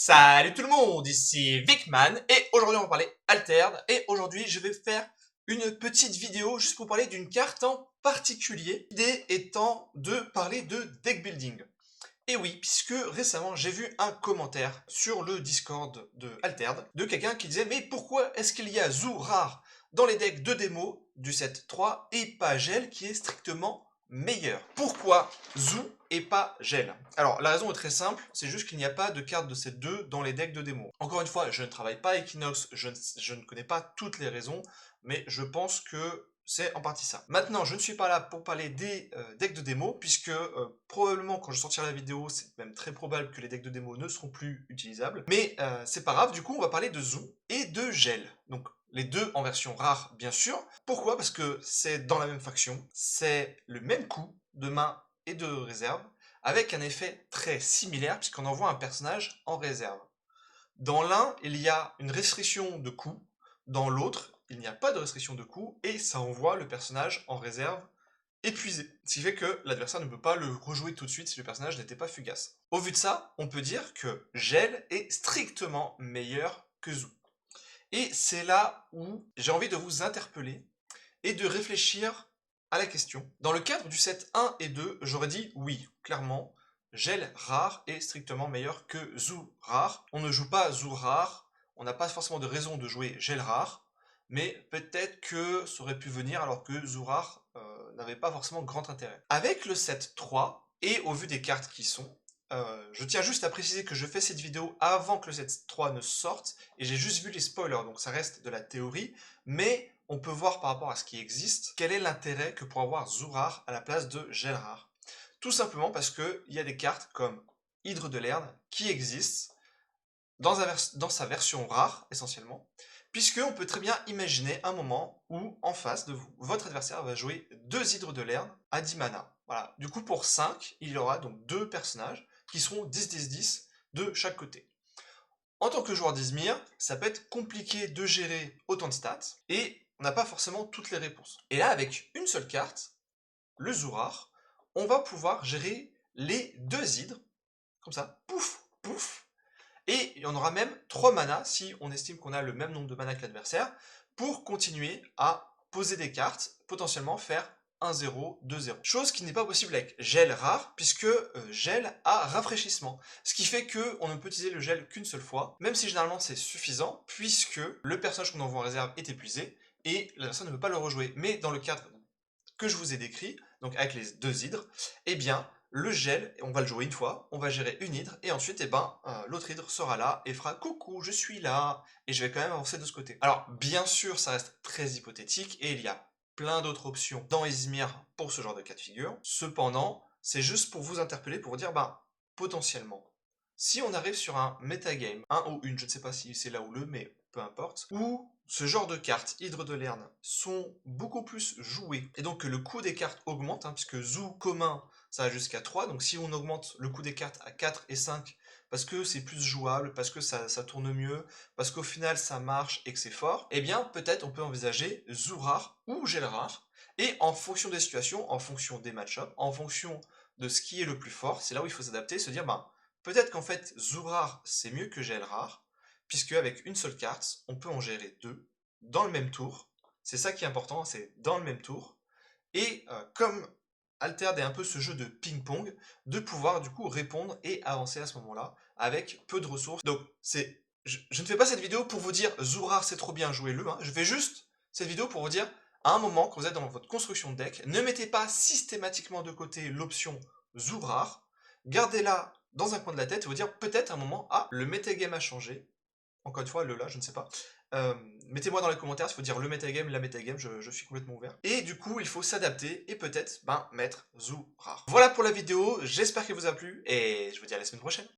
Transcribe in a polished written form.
Salut tout le monde, ici Vicman et aujourd'hui on va parler Altered et aujourd'hui je vais faire une petite vidéo juste pour parler d'une carte en particulier. L'idée étant de parler de deck building. Et oui, puisque récemment j'ai vu un commentaire sur le Discord de Altered de quelqu'un qui disait mais pourquoi est-ce qu'il y a Zoo rare dans les decks de démo du set 3 et pas Gel qui est strictement meilleur. Pourquoi Zoo et pas Gel? Alors la raison est très simple, c'est juste qu'il n'y a pas de carte de set 2 dans les decks de démo. Encore une fois, je ne travaille pas à Equinox, je ne connais pas toutes les raisons, mais je pense que c'est en partie ça. Maintenant, je ne suis pas là pour parler des decks de démo, puisque probablement quand je sortirai la vidéo, c'est même très probable que les decks de démo ne seront plus utilisables. Mais c'est pas grave, du coup on va parler de Zoo et de Gel. Donc les deux en version rare, bien sûr. Pourquoi? Parce que c'est dans la même faction, c'est le même coup de main et de réserve, avec un effet très similaire, puisqu'on envoie un personnage en réserve. Dans l'un, il y a une restriction de coût, dans l'autre, il n'y a pas de restriction de coût, et ça envoie le personnage en réserve épuisé. Ce qui fait que l'adversaire ne peut pas le rejouer tout de suite si le personnage n'était pas fugace. Au vu de ça, on peut dire que Gel est strictement meilleur que Zoo. Et c'est là où j'ai envie de vous interpeller et de réfléchir à la question. Dans le cadre du set 1 et 2, j'aurais dit oui, clairement, Gel rare est strictement meilleur que Zoo rare. On ne joue pas Zoo rare, on n'a pas forcément de raison de jouer Gel rare, mais peut-être que ça aurait pu venir alors que Zoo rare n'avait pas forcément grand intérêt. Avec le set 3, et au vu des cartes qui sont, je tiens juste à préciser que je fais cette vidéo avant que le set 3 ne sorte, et j'ai juste vu les spoilers, donc ça reste de la théorie, mais on peut voir par rapport à ce qui existe, quel est l'intérêt que pour avoir Zoo rare à la place de Gel rare. Tout simplement parce qu'il y a des cartes comme Hydre de Lerne qui existent dans sa version rare, essentiellement, puisqu'on peut très bien imaginer un moment où, en face de vous, votre adversaire va jouer 2 Hydres de Lerne à 10 mana. Voilà. Du coup, pour 5, il y aura donc 2 personnages qui seront 10-10-10 de chaque côté. En tant que joueur d'Izmir, ça peut être compliqué de gérer autant de stats, et on n'a pas forcément toutes les réponses. Et là, avec une seule carte, le Zourar, on va pouvoir gérer les 2 hydres, comme ça, pouf, pouf, et on aura même 3 manas, si on estime qu'on a le même nombre de manas que l'adversaire, pour continuer à poser des cartes, potentiellement faire 1-0, 2-0. Chose qui n'est pas possible avec Gel rare, puisque Gel a rafraîchissement. Ce qui fait qu'on ne peut utiliser le Gel qu'une seule fois, même si généralement c'est suffisant, puisque le personnage qu'on envoie en réserve est épuisé, et l'adversaire ne peut pas le rejouer. Mais dans le cadre que je vous ai décrit, donc avec les 2 hydres, eh bien, le gel, on va le jouer une fois, on va gérer une hydre, et ensuite, eh ben, l'autre hydre sera là et fera « Coucou, je suis là !» Et je vais quand même avancer de ce côté. Alors, bien sûr, ça reste très hypothétique, et il y a plein d'autres options dans Izmir pour ce genre de cas de figure. Cependant, c'est juste pour vous interpeller, pour vous dire, ben, potentiellement, si on arrive sur un metagame, un ou une, je ne sais pas si c'est là ou le, mais peu importe, où ce genre de cartes, Hydre de Lerne, sont beaucoup plus jouées, et donc que le coût des cartes augmente, puisque Zoo commun, ça va jusqu'à 3, donc si on augmente le coût des cartes à 4 et 5, parce que c'est plus jouable, parce que ça tourne mieux, parce qu'au final ça marche et que c'est fort, eh bien peut-être on peut envisager Zoo rare ou Gel rare, et en fonction des situations, en fonction des match-ups, en fonction de ce qui est le plus fort, c'est là où il faut s'adapter, se dire, ben, peut-être qu'en fait, Zoo rare, c'est mieux que Gel rare, puisque avec une seule carte, on peut en gérer 2 dans le même tour. C'est ça qui est important, c'est dans le même tour. Et comme Altered est un peu ce jeu de ping-pong, de pouvoir du coup répondre et avancer à ce moment-là, avec peu de ressources. Donc je ne fais pas cette vidéo pour vous dire Zoo rare c'est trop bien, jouez-le. Je fais juste cette vidéo pour vous dire, à un moment, quand vous êtes dans votre construction de deck, ne mettez pas systématiquement de côté l'option Zoo rare, gardez-la dans un coin de la tête et vous dire peut-être à un moment, ah, le metagame a changé. Encore une fois, le là, je ne sais pas. Mettez-moi dans les commentaires s'il faut dire le metagame, la metagame, je suis complètement ouvert. Et du coup, il faut s'adapter et peut-être mettre Zoo rare. Voilà pour la vidéo, j'espère qu'elle vous a plu et je vous dis à la semaine prochaine.